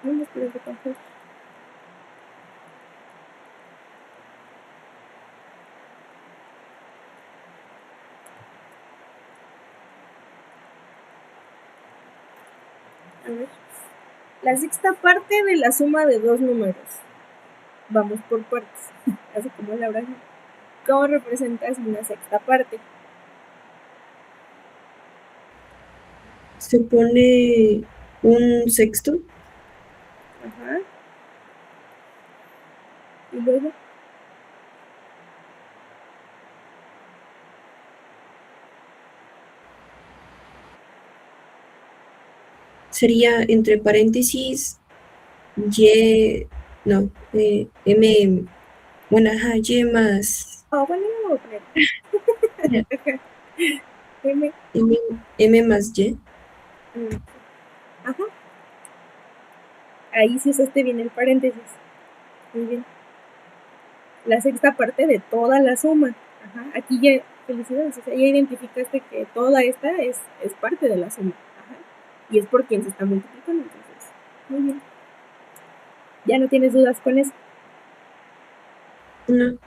No me esperes de café. A ver. La sexta parte de la suma de dos números. Vamos por partes, así como la oración. ¿Cómo representas una sexta parte? Se pone un sexto. Ajá. Y luego, Sería entre paréntesis Y, no, M, bueno, ajá, Y más, bueno, no lo voy a poner. M. M, M más Y. Ajá. Ahí sí usaste bien el paréntesis. Muy bien. La sexta parte de toda la suma. Ajá. Aquí ya, felicidades, o sea, ya identificaste que toda esta es parte de la suma. Ajá. Y es por quien se está multiplicando, entonces. Muy bien. Ya no tienes dudas con eso. No.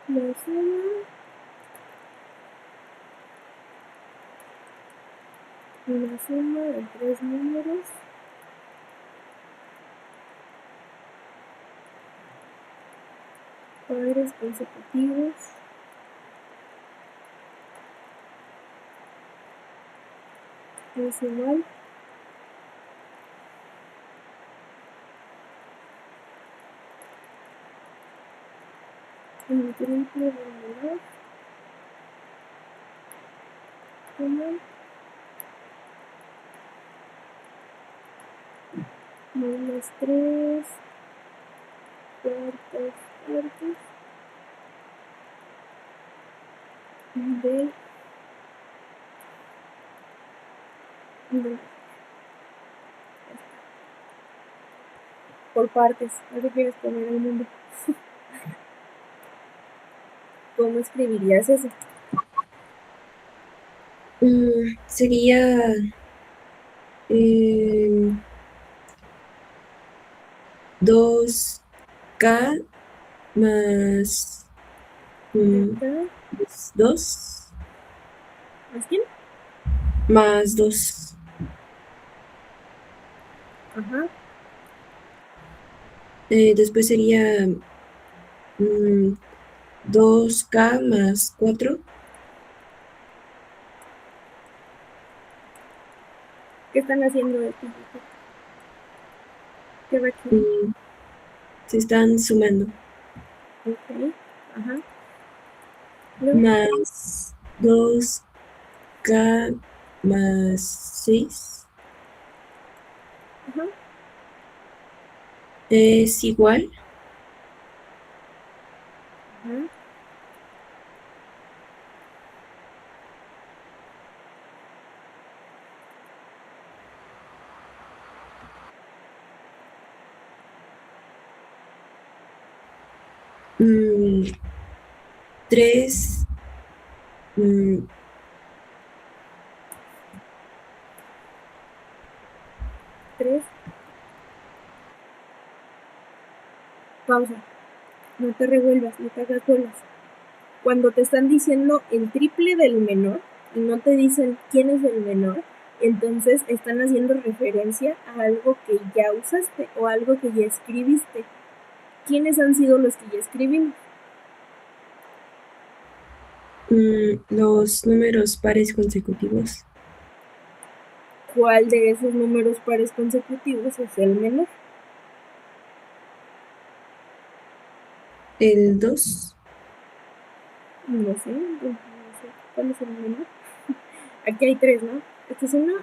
La suma. La suma de tres números pares consecutivos es igual en el triple de unidad como menos 3 cuartas partes de de- por partes. No te quieres comer el mundo. ¿Cómo escribirías eso? Sería eh, 2K más Acá, 2 ¿más quién? más 2. Ajá. Después sería 2K más 4. ¿Qué están haciendo aquí? ¿Qué va aquí? Se están sumando. Ok. Ajá. Luego, Más 2K más 6 ajá. es igual. Ajá. mm, 3, mm, 3, pausa, no te revuelvas, no te hagas bolas. Cuando te están diciendo el triple del menor y no te dicen quién es el menor, entonces están haciendo referencia a algo que ya usaste o algo que ya escribiste. ¿Quiénes han sido los que ya escribimos? los números pares consecutivos. ¿Cuál de esos números pares consecutivos es el menor? El 2. No sé, ¿cuál es el menor? Aquí hay 3, ¿no? Este es uno,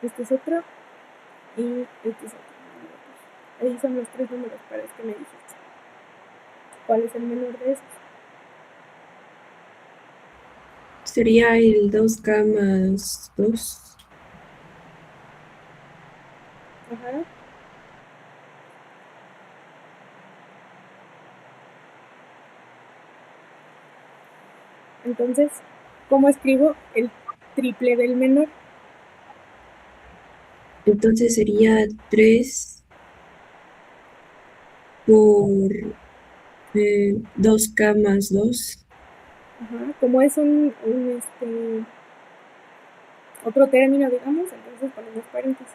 este es otro y este es otro. Ahí son los 3 números pares que me dijiste. ¿Cuál es el menor de esos? Sería el 2K más 2. Ajá. Entonces, ¿cómo escribo el triple del menor? Entonces sería 3 por 2K más 2. Ajá. Como es otro término, digamos, entonces ponemos paréntesis,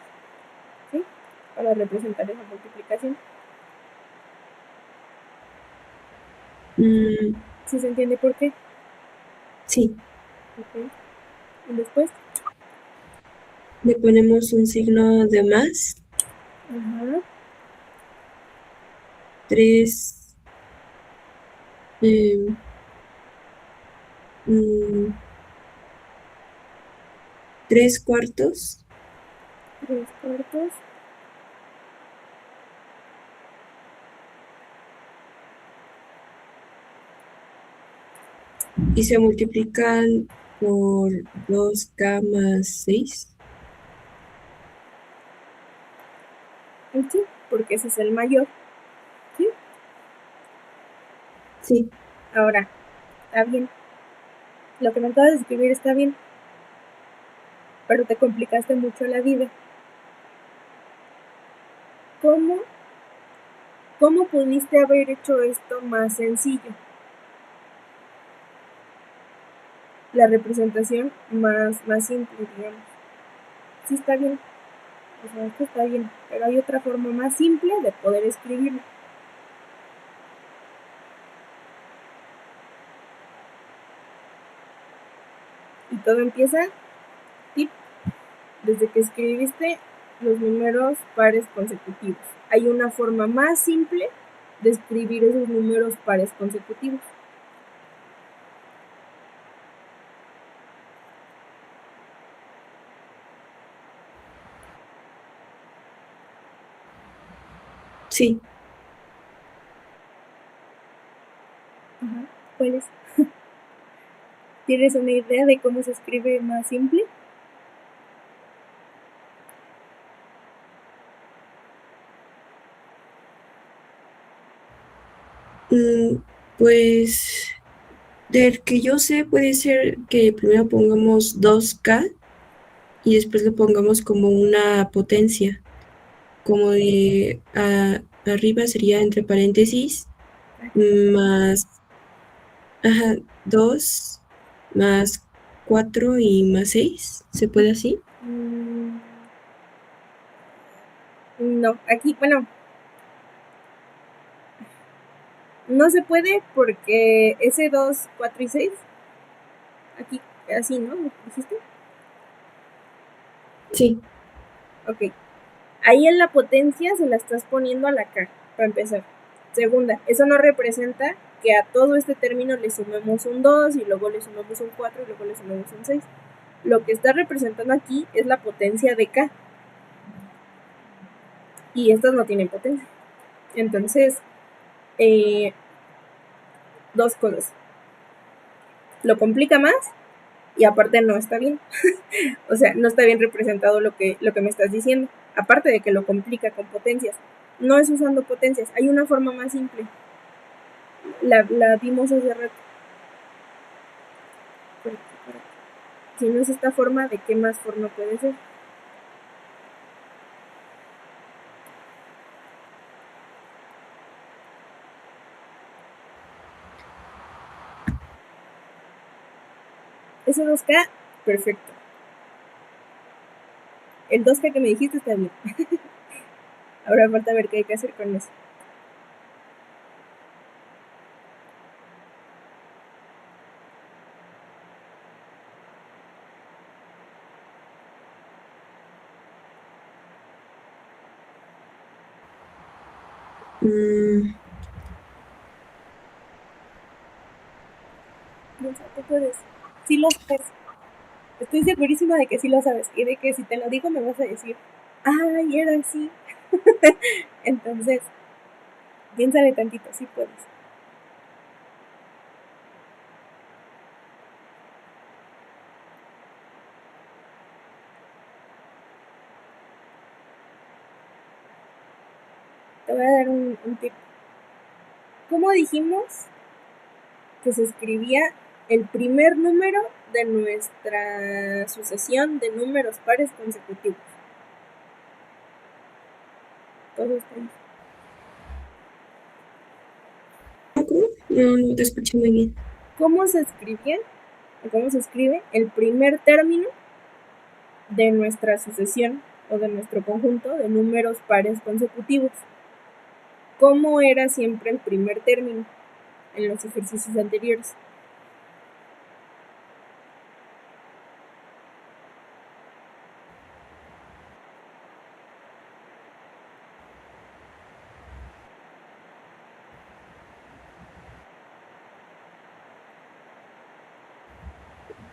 ¿sí? Para representar esa multiplicación. ¿Sí se entiende por qué? Sí, Ok. Y después, le ponemos un signo de más. ajá. 3, 3/4 3/4. y se multiplican por 2K más 6. Sí, porque ese es el mayor, ¿sí? Sí, Ahora, está bien. Lo que me acabas de escribir está bien, pero te complicaste mucho la vida. ¿Cómo, cómo pudiste haber hecho esto más sencillo? La representación más simple, digamos. Sí está bien, o sea, esto está bien, pero hay otra forma más simple de poder escribirlo. Y todo empieza, tip, desde que escribiste los números pares consecutivos. Hay una forma más simple de escribir esos números pares consecutivos. sí. Ajá. ¿Cuál es? ¿Tienes una idea de cómo se escribe más simple? Pues del que yo sé puede ser que primero pongamos 2K y después le pongamos como una potencia, como de arriba sería entre paréntesis más, ajá, 2 más 4 y más 6. ¿Se puede así? Mm, no, aquí, bueno, no se puede porque ese 2, 4 y 6, aquí, así, ¿no? ¿Dijiste? Sí, Ok. Ahí en la potencia se la estás poniendo a la K, para empezar. Segunda, eso no representa que a todo este término le sumemos un 2 y luego le sumemos un 4 y luego le sumemos un 6. Lo que está representando aquí es la potencia de K. Y estas no tienen potencia. Entonces, dos cosas. Lo complica más y aparte no está bien. O sea, no está bien representado lo que me estás diciendo. Aparte de que lo complica con potencias. No es usando potencias. Hay una forma más simple. La vimos hace rato. Si no es esta forma, ¿de qué más forma puede ser? Ese 2K, perfecto. El 2K que me dijiste está bien. Ahora falta ver qué hay que hacer con eso. Piensa, tú puedes. Sí lo sabes. Estoy segurísima de que sí lo sabes. Y de que si te lo digo me vas a decir, ay, era así. Entonces, piénsale tantito, sí puedes. Te voy a dar un tip. ¿Cómo dijimos que se escribía el primer número de nuestra sucesión de números pares consecutivos? Todo está ahí. ¿Cómo? No te escuché muy bien. ¿Cómo se escribía o cómo se escribe el primer término de nuestra sucesión o de nuestro conjunto de números pares consecutivos? ¿Cómo era siempre el primer término en los ejercicios anteriores?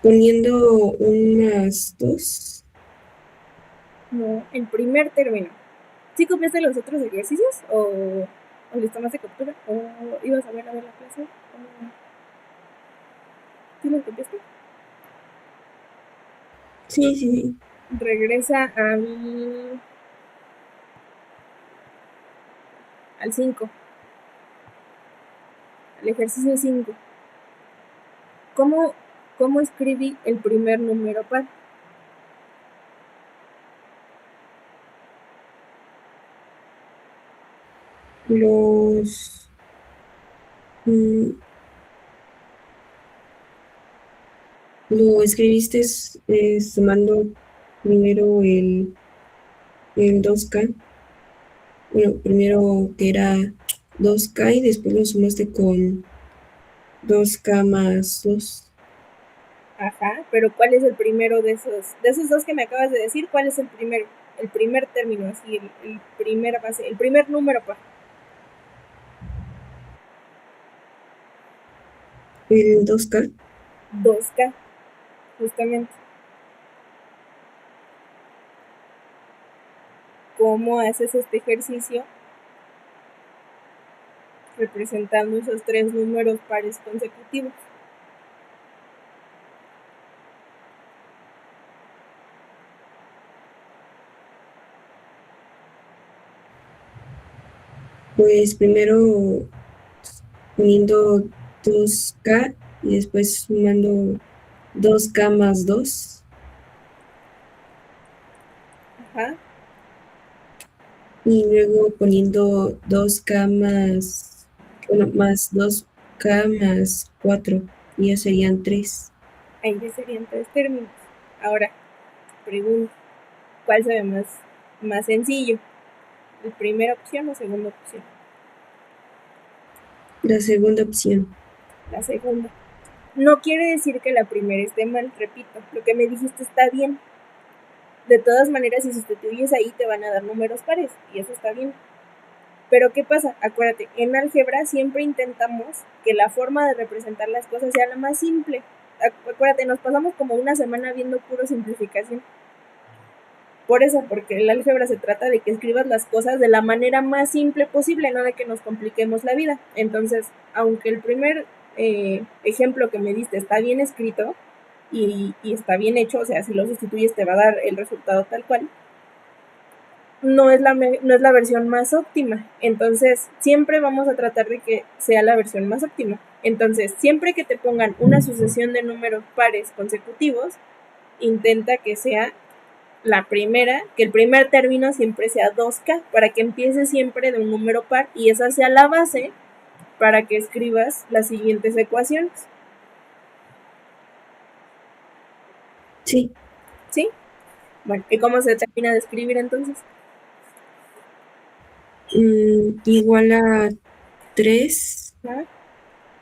Poniendo unas dos. No, el primer término. ¿Sí copiaste los otros ejercicios? ¿O les tomaste captura? ¿O ibas a ver la clase? ¿Sí los copiaste? Sí. Regresa al 5, al ejercicio 5. ¿Cómo escribí el primer número par? Los. Lo escribiste sumando primero el 2K. Bueno, primero que era 2K y después lo sumaste con 2K más 2. Ajá, pero ¿cuál es el primero de esos dos que me acabas de decir? ¿Cuál es el primer término, así, el primer base, el primer número par? El 2K. 2K, justamente. ¿Cómo haces este ejercicio representando esos tres números pares consecutivos? Pues primero poniendo 2K y después sumando 2K más 2. Ajá. Y luego poniendo 2K más, bueno, más 2K más 4. Y ya serían 3. Ahí ya serían tres términos. Ahora, pregunto, ¿cuál se ve más sencillo? ¿La primera opción o segunda opción? La segunda opción. La segunda. No quiere decir que la primera esté mal, repito, lo que me dijiste está bien. De todas maneras, si sustituyes ahí te van a dar números pares y eso está bien. Pero ¿qué pasa? Acuérdate, en álgebra siempre intentamos que la forma de representar las cosas sea la más simple. Acuérdate, nos pasamos como una semana viendo puro simplificación. Por eso, porque el álgebra se trata de que escribas las cosas de la manera más simple posible, no de que nos compliquemos la vida. Entonces, aunque el primer ejemplo que me diste está bien escrito y está bien hecho, o sea, si lo sustituyes te va a dar el resultado tal cual, no es la versión más óptima. Entonces, siempre vamos a tratar de que sea la versión más óptima. Entonces, siempre que te pongan una sucesión de números pares consecutivos, intenta que sea la primera, que el primer término siempre sea 2K, para que empiece siempre de un número par y esa sea la base para que escribas las siguientes ecuaciones. Sí. ¿Sí? Bueno, ¿y cómo se termina de escribir entonces? Igual a 3 ¿Ah?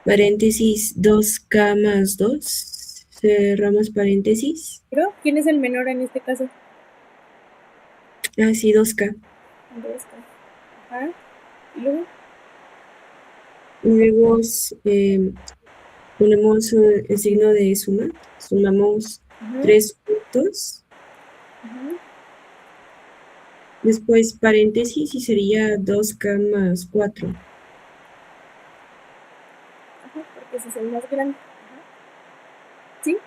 paréntesis 2K más 2 cerramos paréntesis. ¿Pero quién es el menor en este caso? Así 2K. 2K. Ajá. ¿Y luego? Luego ponemos el signo de suma. Sumamos Ajá. 3 puntos. Ajá. Después paréntesis y sería 2K más 4. Ajá, porque ese es el más grande. Ajá. ¿Sí?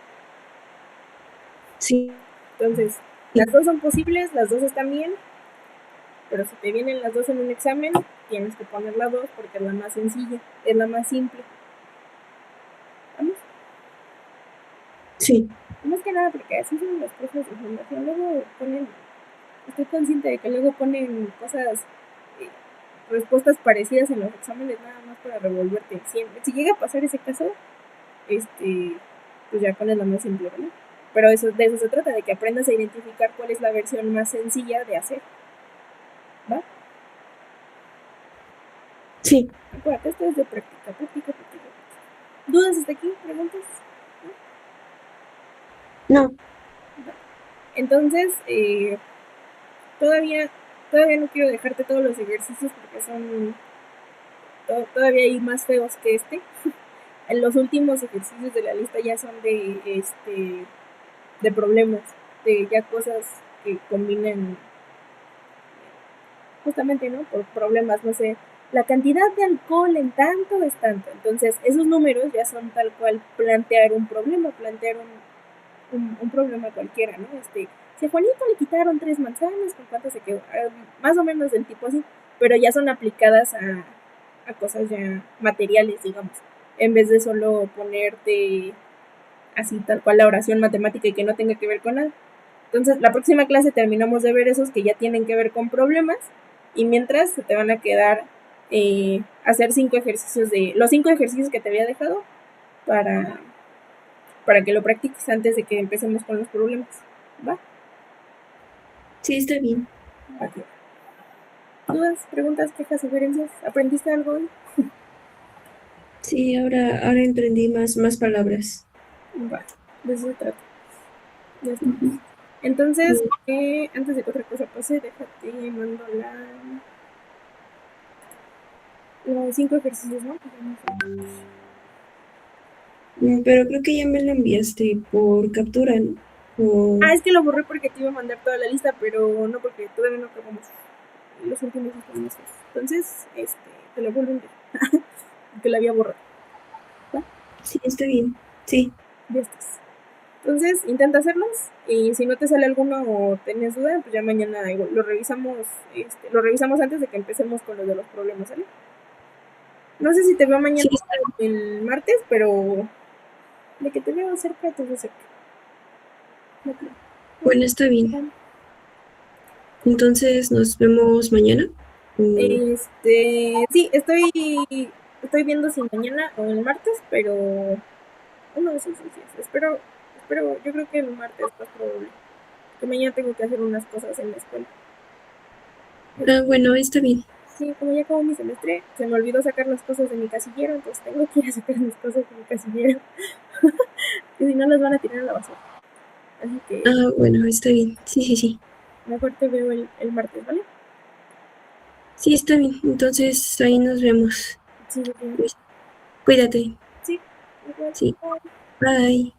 Sí. Entonces, las dos son posibles, las dos están bien, pero si te vienen las dos en un examen, tienes que poner la 2 porque es la más sencilla, es la más simple. ¿Vamos? Sí. Más que nada porque así son los profes de fundación. Luego ponen, estoy consciente de que luego ponen cosas, respuestas parecidas en los exámenes nada más para revolverte. Si llega a pasar ese caso, pues ya pones la más simple, ¿vale? Pero de eso se trata, de que aprendas a identificar cuál es la versión más sencilla de hacer, ¿va? Sí. Acuérdate, esto es de práctica, práctica, práctica. ¿Dudas hasta aquí? ¿Preguntas? No. Entonces, todavía no quiero dejarte todos los ejercicios porque son todavía hay más feos que este. Los últimos ejercicios de la lista ya son de problemas, de ya cosas que combinen justamente, ¿no? Por problemas, no sé, la cantidad de alcohol en tanto es tanto. Entonces, esos números ya son tal cual plantear un problema, plantear un problema cualquiera, ¿no? Si a Juanito le quitaron 3 manzanas, ¿con cuánto se quedó? Más o menos del tipo así, pero ya son aplicadas a cosas ya materiales, digamos, en vez de solo ponerte así tal cual la oración matemática y que no tenga que ver con nada. Entonces, la próxima clase terminamos de ver esos que ya tienen que ver con problemas y mientras se te van a quedar hacer 5 ejercicios los 5 ejercicios que te había dejado para, para que lo practiques antes de que empecemos con los problemas. ¿Va? Sí, está bien. Okay. ¿Dudas, preguntas, quejas, sugerencias? ¿Aprendiste algo hoy? Sí, ahora entendí más palabras. Va, de eso se trata. Ya está. Ujú. Entonces, antes de que otra cosa pase, déjate, mando los 5 ejercicios, ¿no? Pero creo que ya me lo enviaste por captura, ¿no? Es que lo borré porque te iba a mandar toda la lista, pero no porque todavía no acabamos los últimos meses. Entonces, te lo vuelvo a enviar. Porque la había borrado. ¿Va? Sí, está bien. Sí. Ya estás. Entonces, intenta hacerlos y si no te sale alguno o tenés duda, pues ya mañana igual lo revisamos antes de que empecemos con lo de los problemas, ¿sale? No sé si te veo mañana Sí, o el martes, pero de que te veo cerca, te veo cerca. No creo. bueno, está bien. Entonces, nos vemos mañana. Sí, estoy viendo si mañana o el martes, pero uno de esos días. Yo creo que el martes es más probable. Que mañana tengo que hacer unas cosas en la escuela. Bueno, está bien. Sí, como ya acabó mi semestre, se me olvidó sacar las cosas de mi casillero, entonces tengo que ir a sacar mis cosas de mi casillero. Que si no las van a tirar a la basura. Así que Bueno, está bien. Sí, sí, sí. mejor te veo el martes, ¿vale? Sí, está bien. Entonces, ahí nos vemos. Sí, sí, sí. Pues, cuídate. Sí, igual. Sí. Bye.